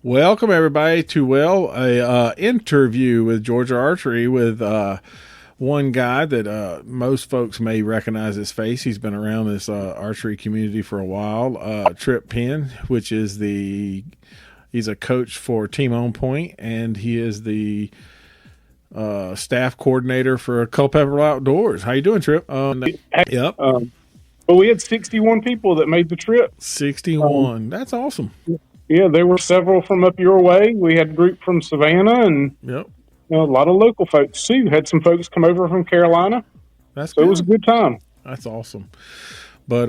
Welcome everybody to a interview with Georgia Archery with one guy that most folks may recognize his face. He's been around this archery community for a while. Trip Penn, which is he's a coach for Team On Point, and he is the staff coordinator for Culpeper Outdoors. How you doing, Trip? Yep. But we had 61 people that made the trip. 61. That's awesome. Yeah, there were several from up your way. We had a group from Savannah and Yep. a lot of local folks too. Had some folks come over from Carolina. That's so good. It was a good time. That's awesome. But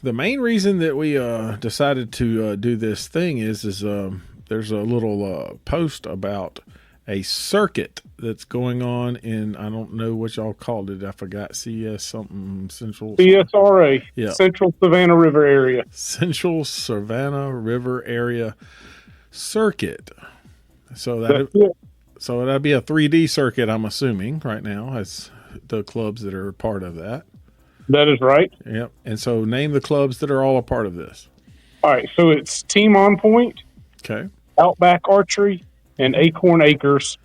the main reason that we decided to do this thing is there's a little post about a circuit that's going on in, I don't know what y'all called it. I forgot. CS something Central. CSRA. Yeah. Central Savannah River Area. Central Savannah River Area Circuit. So that'd be a 3D circuit, I'm assuming, right now, as the clubs that are part of that. That is right. Yep. And so name the clubs that are all a part of this. All right. So it's Team On Point, Okay. Outback Archery, and Acorn Acres.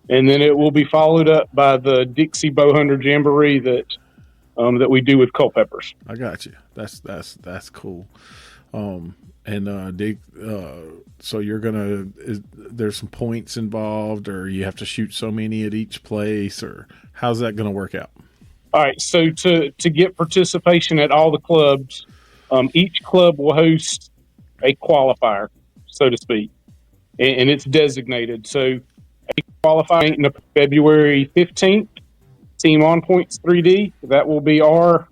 And then it will be followed up by the Dixie Bowhunter Jamboree that we do with Culpepers. I got you. That's cool. So you're there's some points involved, or you have to shoot so many at each place, or how's that gonna work out? All right. So to get participation at all the clubs, each club will host a qualifier, so to speak, and it's designated. So a qualifying February 15th, Team On Points 3D. That will be our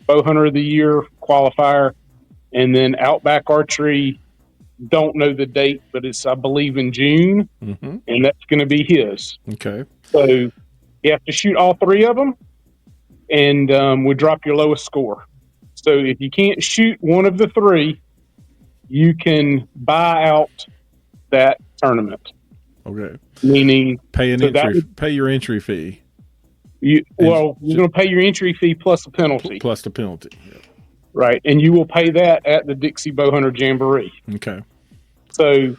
Bowhunter of the Year qualifier. And then Outback Archery, don't know the date, but it's, I believe, in June. Mm-hmm. And that's going to be his. Okay. So you have to shoot all three of them, and we drop your lowest score. So if you can't shoot one of the three, you can buy out that tournament. Okay. Meaning pay your entry fee. You're going to pay your entry fee plus a penalty. Plus the penalty. Yep. Right. And you will pay that at the Dixie Bowhunter Jamboree. Okay. So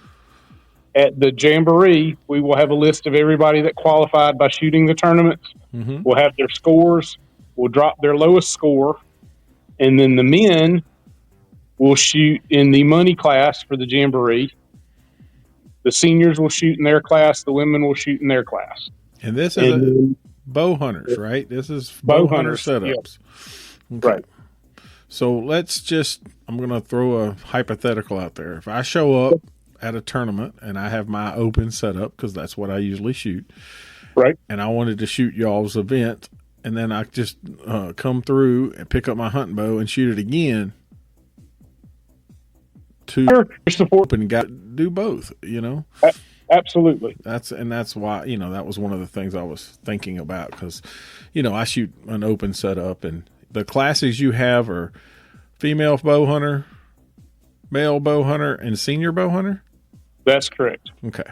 at the Jamboree, we will have a list of everybody that qualified by shooting the tournaments. Mm-hmm. We'll have their scores. We'll drop their lowest score. And then the men will shoot in the money class for the Jamboree. The seniors will shoot in their class. The women will shoot in their class. And this is bow hunters, right? This is bow hunter setups. Yeah. Okay. Right. So I'm going to throw a hypothetical out there. If I show up at a tournament and I have my open setup, because that's what I usually shoot. Right. And I wanted to shoot y'all's event, and then I just come through and pick up my hunting bow and shoot it again. To support and do both, Absolutely. That's why, that was one of the things I was thinking about, because, I shoot an open setup, and the classes you have are female bow hunter, male bow hunter, and senior bow hunter. That's correct. Okay.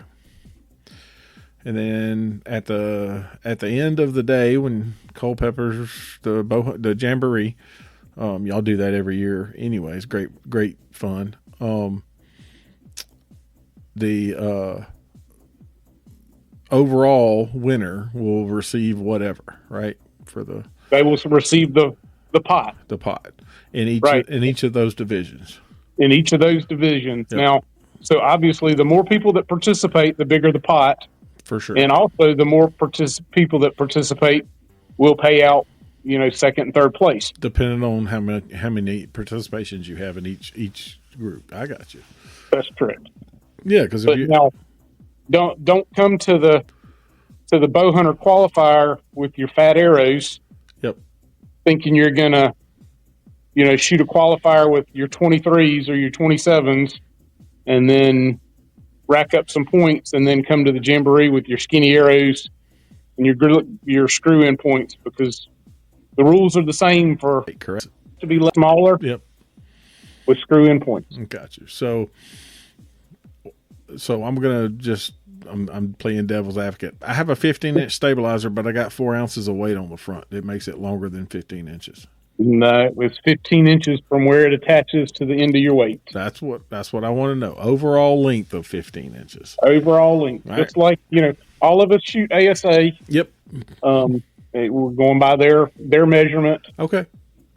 And then at the end of the day, when Culpeper's the Jamboree, y'all do that every year anyways. Great fun. The overall winner will receive whatever, right? They will receive the pot. The pot in each of those divisions. In each of those divisions. Yep. Now, so obviously the more people that participate, the bigger the pot. For sure. And also the more people that participate will pay out, second and third place. Depending on how many participations you have in each group. I got you. That's correct. Yeah, because now don't come to the bow hunter qualifier with your fat arrows. Yep. Thinking you're gonna, shoot a qualifier with your 23s or your 27s, and then rack up some points, and then come to the Jamboree with your skinny arrows and your screw in points, because the rules are the same for correct to be smaller. Yep. With screw in points. Got you. So I'm playing devil's advocate. I have a 15-inch stabilizer, but I got 4 ounces of weight on the front. It makes it longer than 15 inches. No, it's 15 inches from where it attaches to the end of your weight. That's what I want to know. Overall length of 15 inches. Overall length. All Just right. like, all of us shoot ASA. Yep. We're going by their measurement. Okay.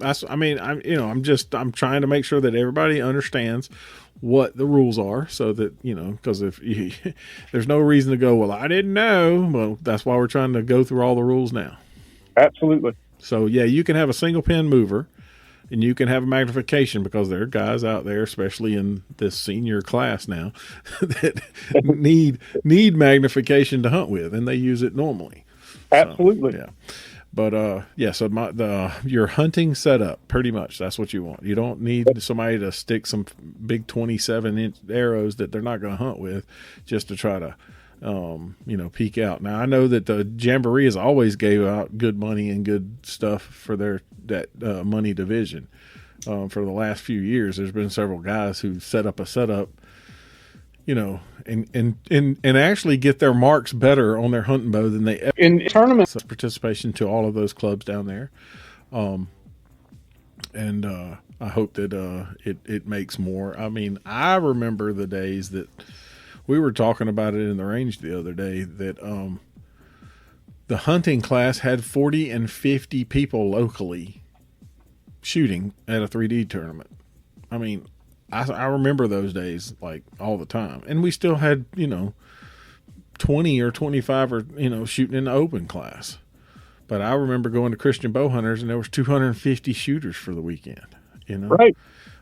I'm trying to make sure that everybody understands what the rules are, so that, because if there's no reason to go, well, I didn't know. Well, that's why we're trying to go through all the rules now. Absolutely. So yeah, you can have a single pin mover, and you can have a magnification, because there are guys out there, especially in this senior class now, that need magnification to hunt with, and they use it normally. Absolutely. So, yeah. But so your hunting setup, pretty much, that's what you want. You don't need somebody to stick some big 27-inch arrows that they're not going to hunt with, just to try to peek out. Now, I know that the Jamboree has always gave out good money and good stuff for that money division. For the last few years, there's been several guys who set up a setup, and actually get their marks better on their hunting bow than they ever in tournaments. Participation to all of those clubs down there, and I hope that it makes more. I mean, I remember the days that we were talking about it in the range the other day, that the hunting class had 40 and 50 people locally shooting at a 3D tournament. I mean, I remember those days like all the time, and we still had 20 or 25 or shooting in the open class. But I remember going to Christian Bow Hunters, and there was 250 shooters for the weekend. Right.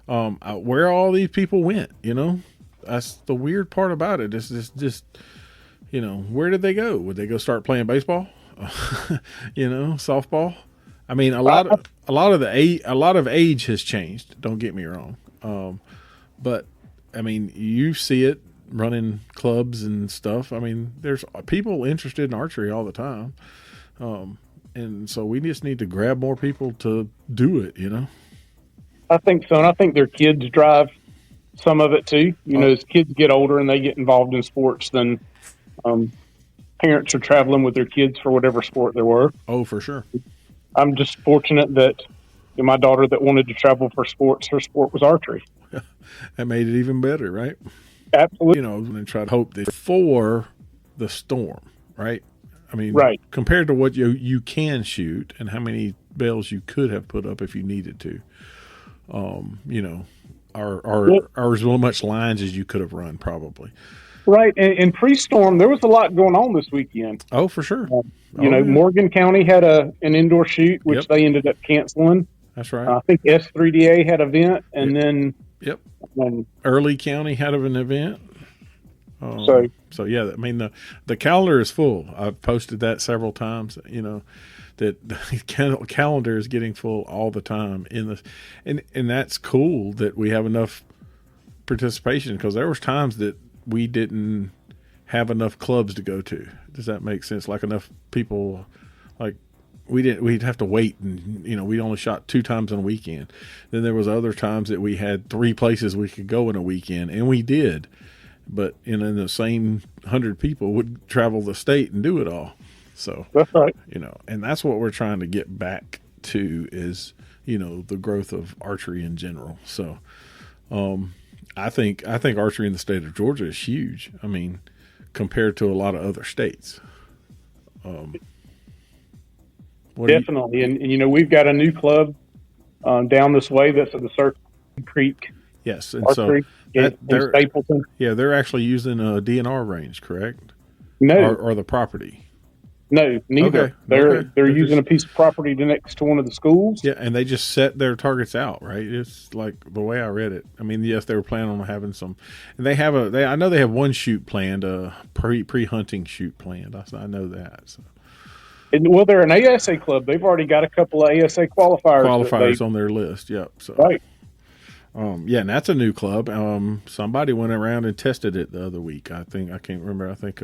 Where all these people went, that's the weird part about it. It's just where did they go? Would they go start playing baseball? Softball. I mean, a lot of age has changed. Don't get me wrong. But I mean, you see it running clubs and stuff. I mean, there's people interested in archery all the time. And so we just need to grab more people to do it, I think so. And I think their kids drive some of it too. As kids get older and they get involved in sports, then parents are traveling with their kids for whatever sport they were. Oh, for sure. I'm just fortunate that my daughter that wanted to travel for sports, her sport was archery. That made it even better, right? Absolutely. And try to hope that before the storm, right? I mean, right. Compared to what you can shoot and how many bells you could have put up if you needed to, are as much lines as you could have run, probably. Right. And pre-storm, there was a lot going on this weekend. Oh, for sure. Morgan County had an indoor shoot, which they ended up canceling. That's right. I think S3DA had an event, and then Early County had an event. So yeah, I mean the calendar is full. I've posted that several times. That the calendar is getting full all the time and that's cool that we have enough participation, because there was times that we didn't have enough clubs to go to. Does that make sense? Like enough people, like we'd have to wait, and we only shot 2 times on a weekend. Then there was other times that we had 3 places we could go in a weekend, and we did. But in the same 100 people would travel the state and do it all. So that's right. And that's what we're trying to get back to is, the growth of archery in general. So I think archery in the state of Georgia is huge. I mean, compared to a lot of other states. Definitely. And we've got a new club down this way that's at the Circle Creek. Yes. And archery in Stapleton. Yeah, they're actually using a DNR range, correct? No. Or the property. No, neither. Okay. They're using a piece of property next to one of the schools. Yeah, and they just set their targets out, right? It's like the way I read it. I mean, yes, they were planning on having some, and I know they have one shoot planned, a pre-hunting shoot planned. I know that. So. Well, they're an ASA club. They've already got a couple of ASA qualifiers on their list. Yep. So. Right. Yeah, and that's a new club. Somebody went around and tested it the other week. I can't remember. I think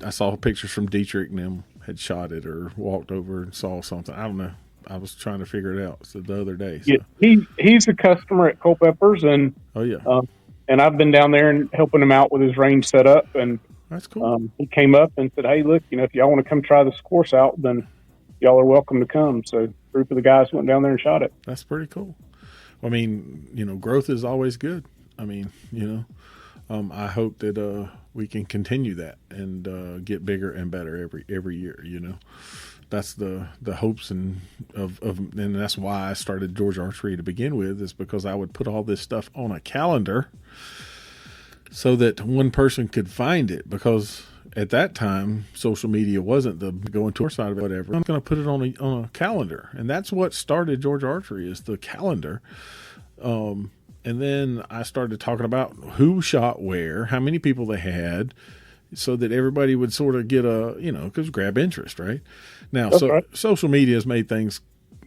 I saw pictures from Dietrich and them had shot it or walked over and saw something. I don't know. I was trying to figure it out the other day. So. Yeah, he's a customer at Culpeppers, and and I've been down there and helping him out with his range setup. And that's cool. He came up and said, "Hey, look, if y'all want to come try this course out, then y'all are welcome to come." So group of the guys went down there and shot it. That's pretty cool. I mean, growth is always good. I mean, I hope that we can continue that and get bigger and better every year. That's the hopes and that's why I started Georgia Archery to begin with, is because I would put all this stuff on a calendar so that one person could find it, because at that time social media wasn't the going tour side of it, whatever. I'm going to put it on a calendar, and that's what started Georgia Archery, is the calendar. And then I started talking about who shot where, how many people they had, so that everybody would sort of get because grab interest, right? Now, right. Social media has made things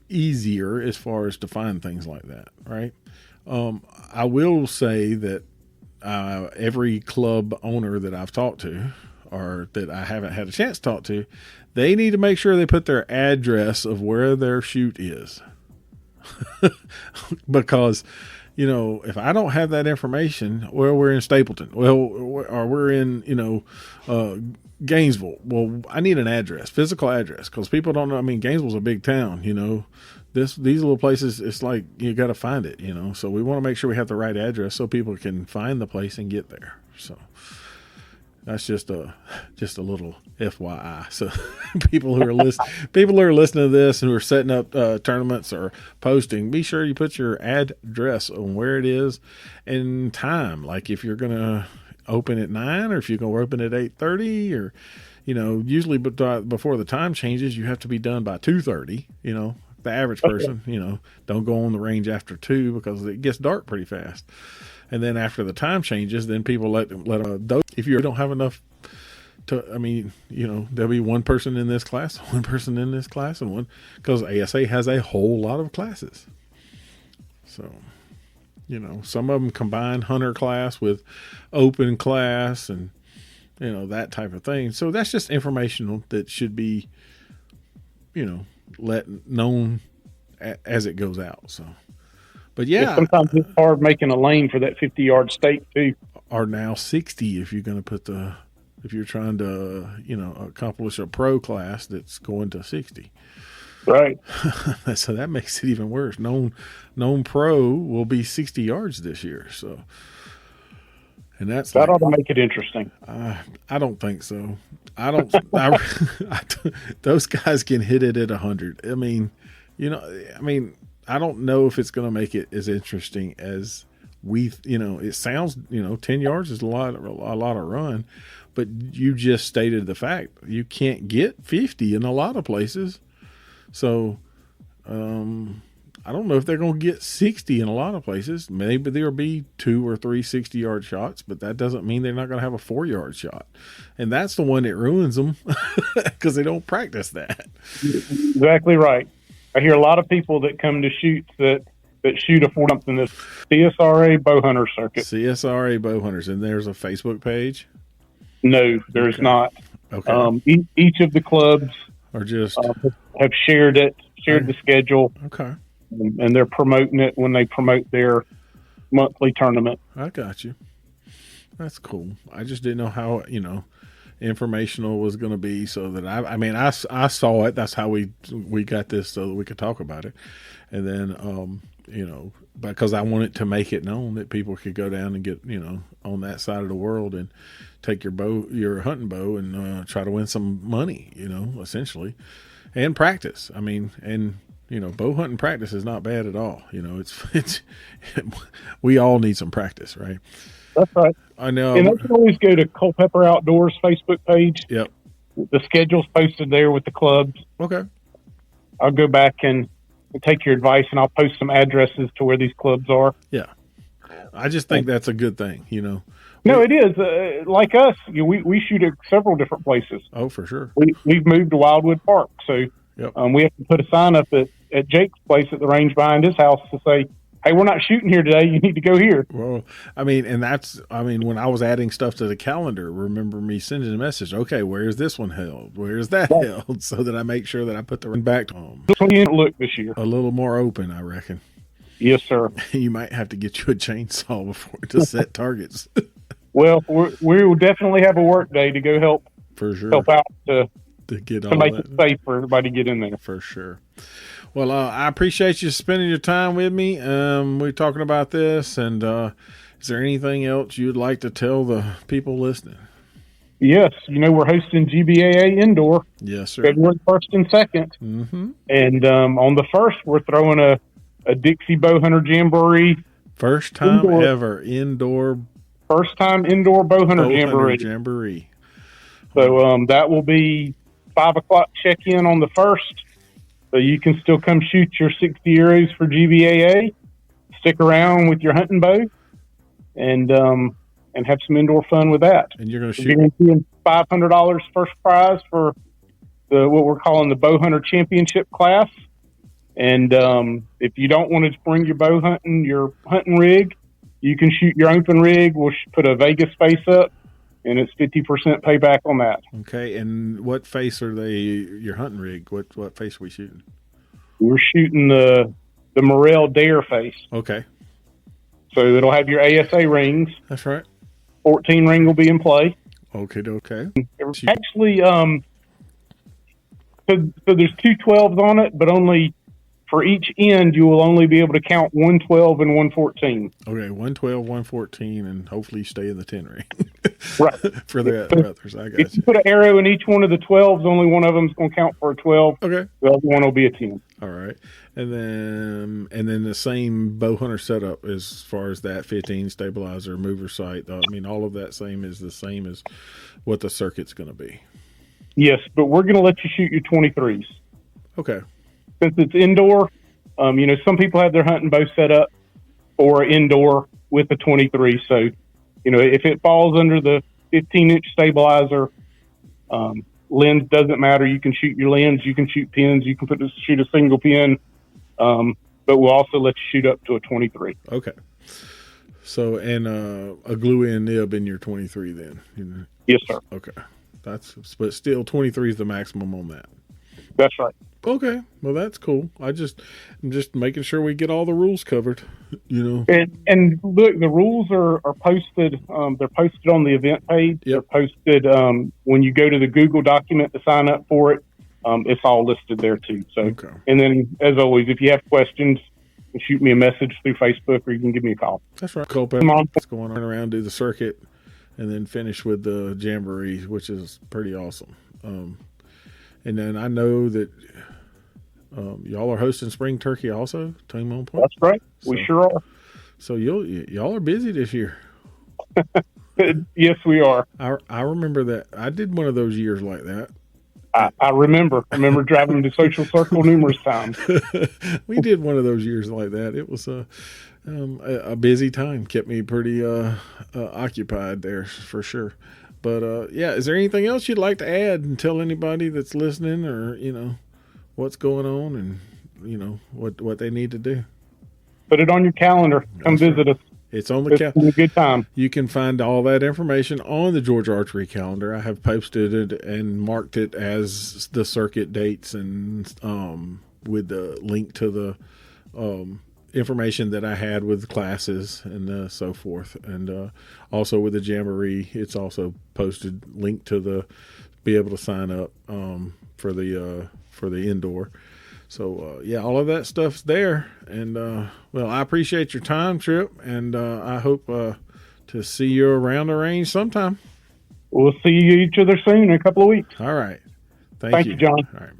easier as far as to find things like that, right? I will say that every club owner that I've talked to, or that I haven't had a chance to talk to, they need to make sure they put their address of where their shoot is. Because, if I don't have that information, we're in Stapleton, or we're in, Gainesville. Well, I need an address, physical address, because people don't know. I mean, Gainesville's a big town, these little places, it's like you got to find it, so we want to make sure we have the right address so people can find the place and get there. So that's just a little FYI. So people who are listening to this and who are setting up tournaments or posting, be sure you put your address on where it is and time. Like if you're going to open at 9, or if you're going to open at 8:30, or usually before the time changes, you have to be done by 2:30. The average person, don't go on the range after 2 because it gets dark pretty fast. And then after the time changes, then people let those, if you don't have enough to, there'll be one person in this class, one person in this class, and one, because ASA has a whole lot of classes. So, some of them combine hunter class with open class and, that type of thing. So that's just informational that should be, known as it goes out. So, but sometimes it's hard making a lane for that 50-yard stake too. Or now 60 if you're going to if you're trying to accomplish a pro class that's going to 60. Right. So that makes it even worse. Known pro will be 60 yards this year. So, and that ought to make it interesting. I don't think so. I don't. Those guys can hit it at 100. I don't know if it's going to make it as interesting as it sounds. 10 yards is a lot of run, but you just stated the fact you can't get 50 in a lot of places. So, I don't know if they're going to get 60 in a lot of places. Maybe there'll be 2 or 3 60-yard shots, but that doesn't mean they're not going to have a 4-yard shot. And that's the one that ruins them because they don't practice that. Exactly right. I hear a lot of people that come to shoots that shoot a 40 something this CSRA bow hunter circuit. CSRA bow hunters. And there's a Facebook page? No, there's not. Okay. Each of the clubs are just have shared the schedule. Okay. And they're promoting it when they promote their monthly tournament. I got you. That's cool. I just didn't know how, informational was going to be, so that I saw it. That's how we got this, so that we could talk about it. And then, because I wanted to make it known that people could go down and get, on that side of the world and take your hunting bow and try to win some money, essentially, and practice. Bow hunting practice is not bad at all. It's we all need some practice, right? That's right. I know. And they can always go to Culpeper Outdoors Facebook page. Yep. The schedule's posted there with the clubs. Okay. I'll go back and take your advice, and I'll post some addresses to where these clubs are. Yeah. I just think that's a good thing, No, it is. Like us, we shoot at several different places. Oh, for sure. We've moved to Wildwood Park, so yep. We have to put a sign up at Jake's place at the range behind his house to say, hey, we're not shooting here today. You need to go here. Well, when I was adding stuff to the calendar, remember me sending a message, okay, where's this one held? Where's that held? So that I make sure that I put the one back to home. Look this year. A little more open, I reckon. Yes, sir. You might have to get you a chainsaw before to set targets. Well, we will definitely have a work day to go help. For sure. Help out to get to make it safe for everybody to get in there. For sure. Well, I appreciate you spending your time with me. We're talking about this, and is there anything else you'd like to tell the people listening? Yes, we're hosting GBAA Indoor Yes, sir. February 1st and 2nd. Mm-hmm. And on the 1st, we're throwing a Dixie Bowhunter Jamboree. First time ever indoor. First time indoor Bowhunter Jamboree. So that will be 5 o'clock check-in on the 1st. So you can still come shoot your 60 arrows for GBAA. Stick around with your hunting bow and have some indoor fun with that. And you're going to shoot guaranteeing $500 first prize for what we're calling the Bowhunter Championship class. And if you don't want to bring your hunting rig, you can shoot your open rig. We'll put a Vegas face up, and it's 50% payback on that. Okay, and what face are they? Your hunting rig? What face are we shooting? We're shooting the Morel Dare face. Okay. So it'll have your ASA rings. That's right. 14 ring will be in play. Okay. Actually, so there's 2 12s on it, but only for each end you will only be able to count 112 and 114. Okay, 112, 114, and hopefully stay in the 10 ring. Right. For the others, I got if you put an arrow in each one of the 12s, only one of them is going to count for a 12. Okay. The other one will be a 10. All right. And then the same bow hunter setup as far as that 15 stabilizer, mover sight. I mean, all of that is the same as what the circuit's going to be. Yes, but we're going to let you shoot your 23s. Okay. Since it's indoor, some people have their hunting bow set up for indoor with the 23. So, if it falls under the 15-inch stabilizer, lens doesn't matter. You can shoot your lens, you can shoot pins, you can shoot a single pin, but we'll also let you shoot up to a 23. Okay. So, and a glue-in nib in your 23 then? Yes, sir. Okay. But still 23 is the maximum on that. That's right. Okay, well that's cool. I'm just making sure we get all the rules covered, And look, the rules are posted. They're posted on the event page. Yep. They're posted when you go to the Google document to sign up for it. It's all listed there too. So, okay. And then as always, if you have questions, you can shoot me a message through Facebook or you can give me a call. That's right. What's going on around, do the circuit, and then finish with the jamboree, which is pretty awesome. And then I know that y'all are hosting Spring Turkey also, Team On Point. That's right. We sure are. So y'all are busy this year. Yes, we are. I remember that. I did one of those years like that. I remember driving to Social Circle numerous times. We did one of those years like that. It was a busy time. Kept me pretty occupied there for sure. But yeah, is there anything else you'd like to add and tell anybody that's listening, or what's going on and what they need to do? Put it on your calendar. Come visit us. It's on the calendar. It's a good time. You can find all that information on the Georgia Archery calendar. I have posted it and marked it as the circuit dates and with the link to the information that I had with classes and so forth. And also with the Jamboree, it's also posted, linked to be able to sign up for the indoor. So, yeah, all of that stuff's there. And, well, I appreciate your time, Trip, and I hope to see you around the range sometime. We'll see each other soon in a couple of weeks. All right. Thank you, John. All right.